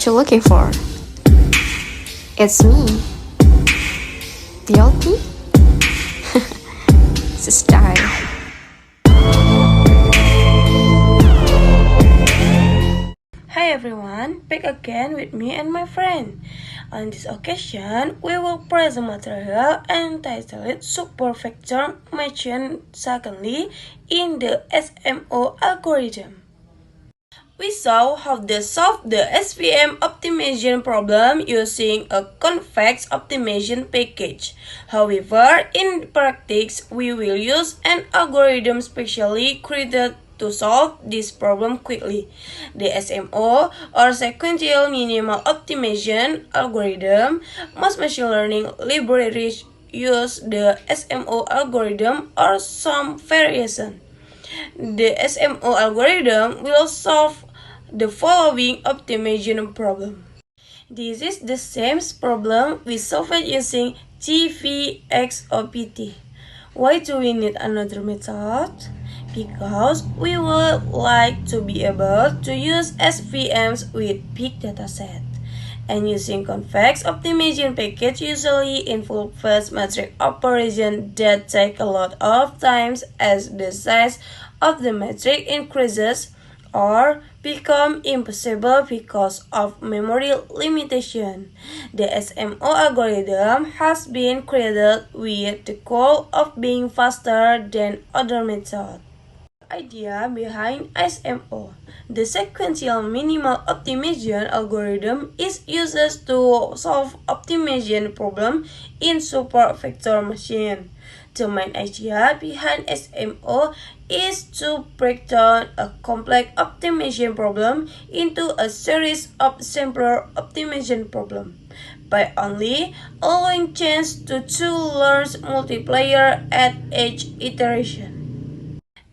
what you're looking for. It's me, the LP. It's a style. Hi everyone, back again with me and my friend. On this occasion, we will present material entitled Supervector mentioned secondly in the SMO algorithm. We saw how to solve the SVM optimization problem using a convex optimization package. However, in practice, we will use an algorithm specially created to solve this problem quickly. The SMO, or Sequential Minimal Optimization algorithm, most machine learning libraries use the SMO algorithm or some variation. The SMO algorithm will solve the following optimization problem. This is the same problem we solved using GVXOPT. Why do we need another method? Because we would like to be able to use SVMs with big dataset. And using convex optimization package usually involves metric operation that take a lot of time as the size of the metric increases or become impossible because of memory limitation. The SMO algorithm has been created with the goal of being faster than other methods. Idea behind SMO. The sequential minimal optimization algorithm is used to solve optimization problem in supervector machine. The main idea behind SMO is to break down a complex optimization problem into a series of simpler optimization problems by only allowing chance to two learned multiplier at each iteration.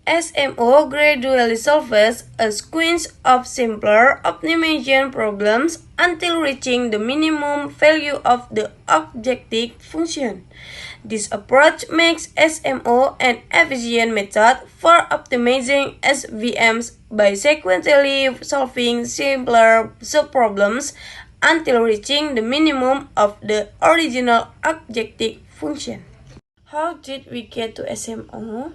SMO gradually solves a sequence of simpler optimization problems until reaching the minimum value of the objective function. This approach makes SMO an efficient method for optimizing SVMs by sequentially solving simpler subproblems until reaching the minimum of the original objective function. How did we get to SMO?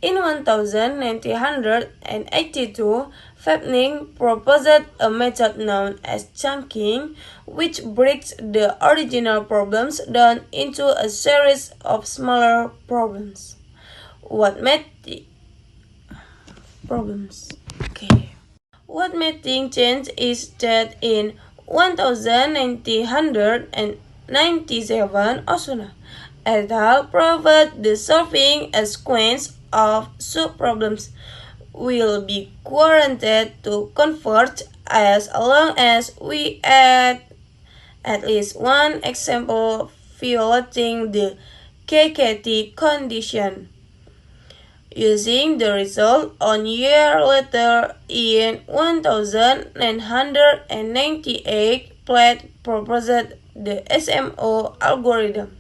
In 1982, Veblen proposed a method known as chunking, which breaks the original problems down into a series of smaller problems. What made things change is that in 1997, Osuna et al. Proved the solving a sequence of subproblems will be guaranteed to converge as long as we add at least one example violating the KKT condition. Using the result on year later in 1998, Platt proposed the SMO algorithm.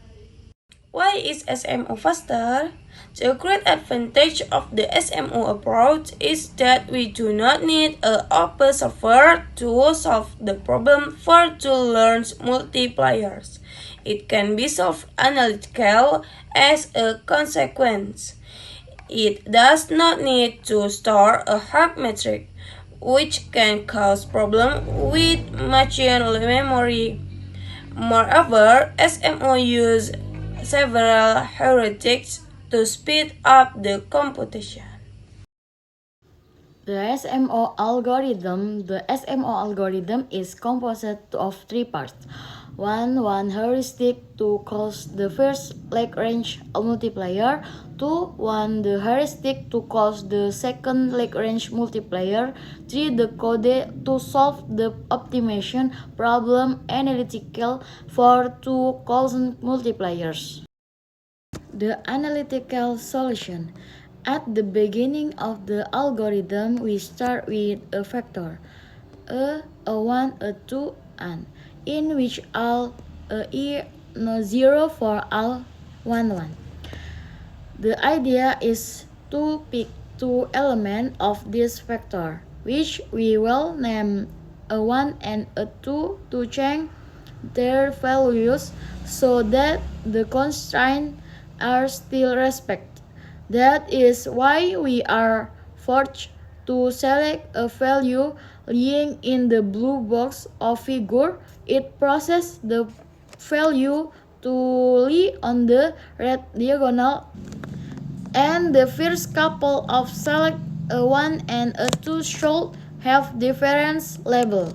Why is SMO faster? The great advantage of the SMO approach is that we do not need an open solver to solve the problem for two learned multipliers. It can be solved analytically as a consequence. It does not need to store a hard metric, which can cause problems with machine memory. Moreover, SMO uses several heuristics to speed up the computation. The SMO algorithm is composed of three parts. One heuristic to cause the first Lagrange multiplier. One the heuristic to cause the second Lagrange multiplier. The code to solve the optimization problem analytical for two Coulson multipliers. The analytical solution. At the beginning of the algorithm, we start with a vector, a1, a2, and in which all is 0 for all 1, 1. The idea is to pick two elements of this vector, which we will name A1 and A2 to change their values so that the constraints are still respected. That is why we are forced to select a value lying in the blue box of figure. It processes the value to lie on the red diagonal, and the first couple of select A1 and A2 should have different label.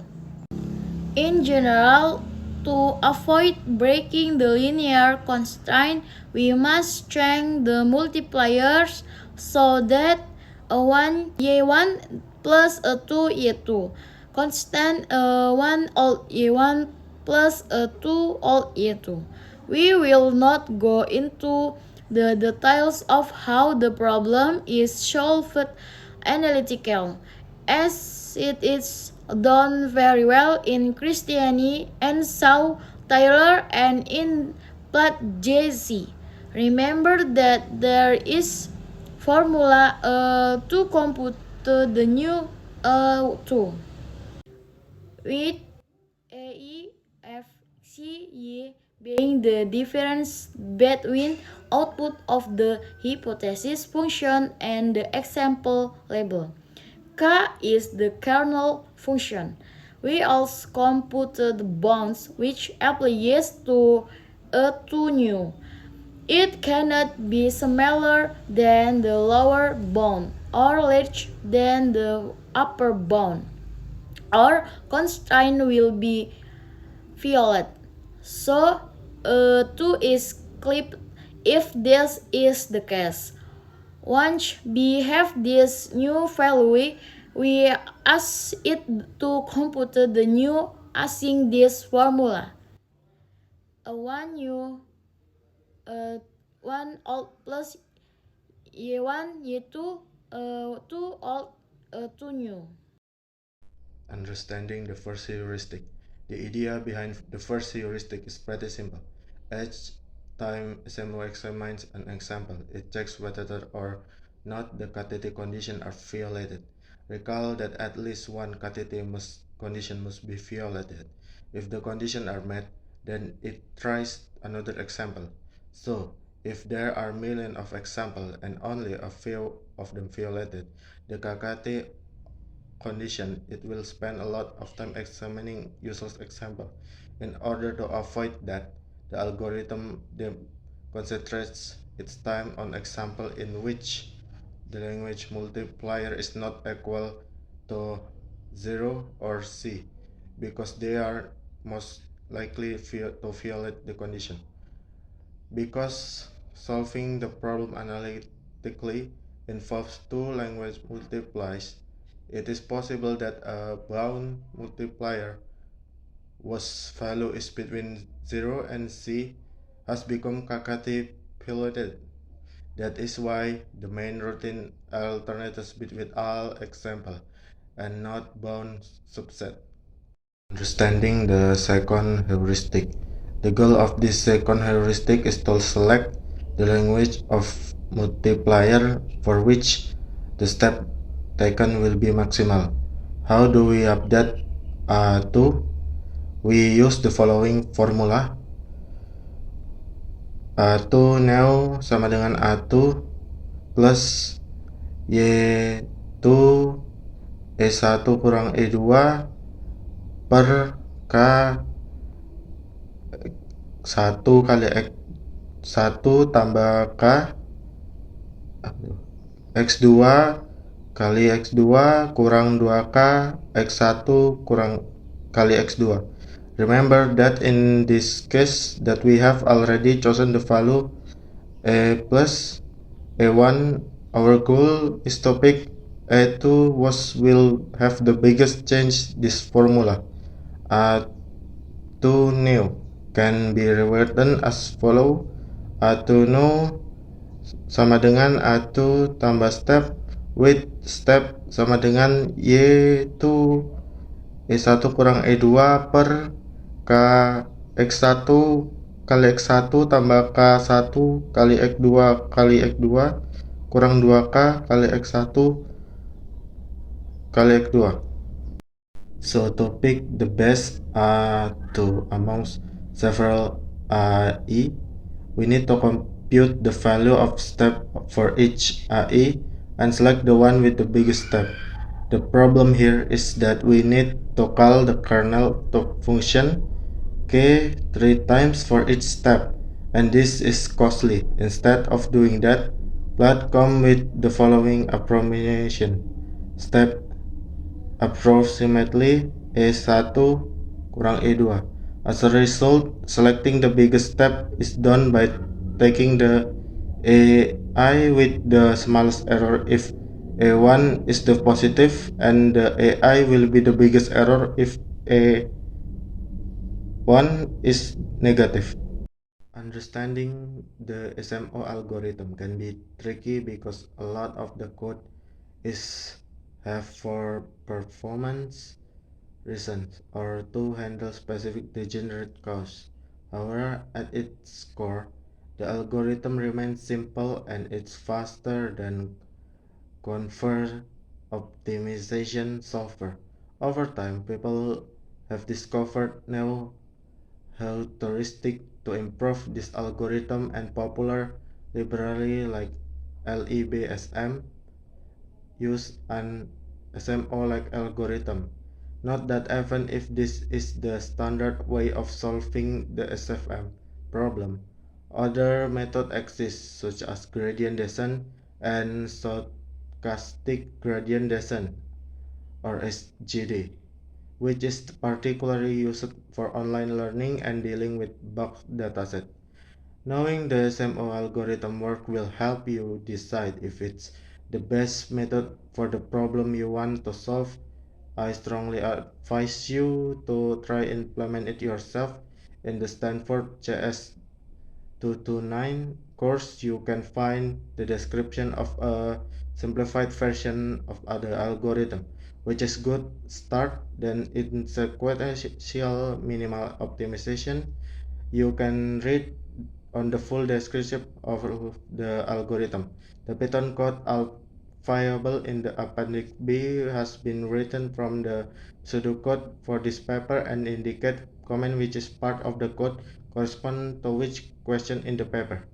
In general, to avoid breaking the linear constraint, we must change the multipliers so that A1 Y1 plus A2 Y2 constant A1 alt Y1 plus A2 alt Y2. We will not go into the details of how the problem is solved analytically, as it is done very well in Christiani and Shaw Taylor and in Platt JC. Remember that there is formula to compute the new 2 with A, E, F, C, Y being the difference between output of the hypothesis function and the example label. K is the kernel function. We also computed the bounds which applies to A2 new. It cannot be smaller than the lower bound or larger than the upper bound. Our constraint will be violet. So 2 is clipped if this is the case. Once we have this new value, we ask it to compute the new using this formula. A1 new, 1 alt plus Y1 Y2, 2 alt, 2 new. Understanding the first heuristic. The idea behind the first heuristic is pretty simple. Each time SMO examines an example, it checks whether or not the KTT conditions are violated. Recall that at least one KTT condition must be violated. If the conditions are met, then it tries another example. So, if there are millions of examples and only a few of them violated, the KKT condition, it will spend a lot of time examining useless example. In order to avoid that, the algorithm concentrates its time on example in which the language multiplier is not equal to 0 or C, because they are most likely to violate the condition. Because solving the problem analytically involves two language multipliers, it is possible that a bound multiplier whose value is between 0 and C has become KKT piloted. That is why the main routine alternates between all example and not bound subset. Understanding the second heuristic. The goal of this second heuristic is to select the language of multiplier for which the step taken will be maximal. How do we update A2? We use the following formula. A2 now sama dengan A2 plus Y2 E1 kurang E2 per K1 kali X1 tambah K X2 kali X2 kurang 2K X1 kurang kali X2. Remember that in this case that we have already chosen the value A plus A1. Our goal is to pick A2 will have the biggest change this formula. A2 new can be rewritten as follow. A2 new sama dengan A2 tambah step with step sama dengan Y2 E1 kurang E2 per K X1 kali X1 tambah K1 kali X2 kali X2 kurang 2K kali X1 kali X2. So to pick the best to amongst several we need to compute the value of step for each e and select the one with the biggest step. The problem here is that we need to call the kernel to function k 3 times for each step, and this is costly. Instead of doing that, plot come with the following approximation. Step approximately E1 kurang E2. As a result, selecting the biggest step is done by taking the AI with the smallest error if A1 is the positive, and the AI will be the biggest error if A1 is negative. Understanding the SMO algorithm can be tricky because a lot of the code is have for performance reasons or to handle specific degenerate cause. However, at its core, the algorithm remains simple and it's faster than converged optimization software. Over time, people have discovered new heuristics to improve this algorithm, and popular library like LEBSM use an SMO-like algorithm. Note that even if this is the standard way of solving the SFM problem, other methods exist such as gradient descent and stochastic gradient descent or SGD, which is particularly used for online learning and dealing with bulk dataset. Knowing the SMO algorithm work will help you decide if it's the best method for the problem you want to solve. I strongly advise you to try implement it yourself in the Stanford JS 229 course. You can find the description of a simplified version of other algorithm, which is good start. Then in sequential minimal optimization, you can read on the full description of the algorithm. The Python code available in the Appendix B has been written from the pseudocode for this paper and indicate comment which is part of the code correspond to which question in the paper.